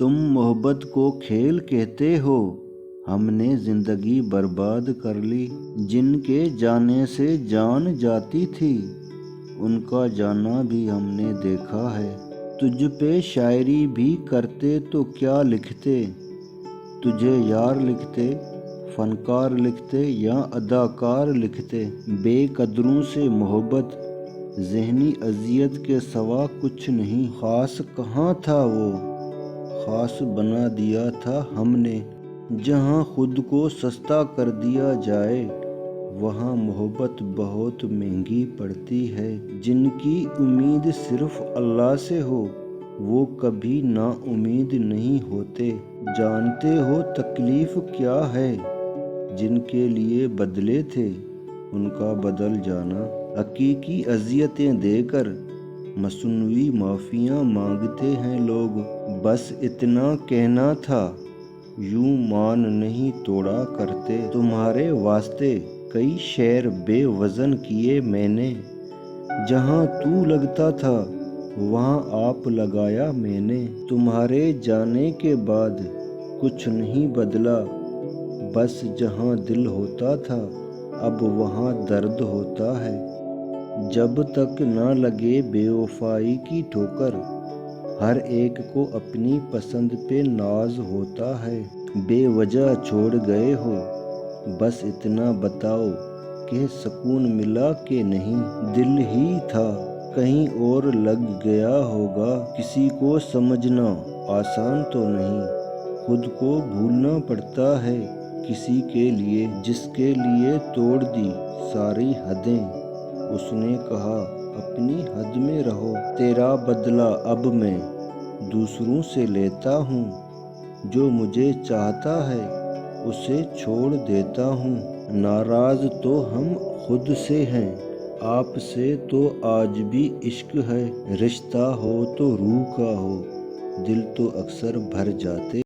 تم محبت کو کھیل کہتے ہو، ہم نے زندگی برباد کر لی۔ جن کے جانے سے جان جاتی تھی، ان کا جانا بھی ہم نے دیکھا ہے۔ تجھ پہ شاعری بھی کرتے تو کیا لکھتے، تجھے یار لکھتے، فنکار لکھتے یا اداکار لکھتے۔ بے قدروں سے محبت ذہنی اذیت کے سوا کچھ نہیں۔ خاص کہاں تھا وہ، خاص بنا دیا تھا ہم نے۔ جہاں خود کو سستا کر دیا جائے، وہاں محبت بہت مہنگی پڑتی ہے۔ جن کی امید صرف اللہ سے ہو، وہ کبھی نا امید نہیں ہوتے۔ جانتے ہو تکلیف کیا ہے، جن کے لیے بدلے تھے ان کا بدل جانا۔ حقیقی اذیتیں دے کر مصنوعی معافیاں مانگتے ہیں لوگ۔ بس اتنا کہنا تھا، یوں مان نہیں توڑا کرتے۔ تمہارے واسطے کئی شعر بے وزن کیے میں نے، جہاں تو لگتا تھا وہاں آپ لگایا میں نے۔ تمہارے جانے کے بعد کچھ نہیں بدلا، بس جہاں دل ہوتا تھا اب وہاں درد ہوتا ہے۔ جب تک نہ لگے بے وفائی کی ٹھوکر، ہر ایک کو اپنی پسند پہ ناز ہوتا ہے۔ بے وجہ چھوڑ گئے ہو، بس اتنا بتاؤ کہ سکون ملا کہ نہیں۔ دل ہی تھا کہیں اور لگ گیا ہوگا، کسی کو سمجھنا آسان تو نہیں۔ خود کو بھولنا پڑتا ہے کسی کے لیے، جس کے لیے توڑ دی ساری حدیں۔ اس نے کہا اپنی حد میں رہو۔ تیرا بدلہ اب میں دوسروں سے لیتا ہوں، جو مجھے چاہتا ہے اسے چھوڑ دیتا ہوں۔ ناراض تو ہم خود سے ہیں، آپ سے تو آج بھی عشق ہے۔ رشتہ ہو تو روح کا ہو، دل تو اکثر بھر جاتے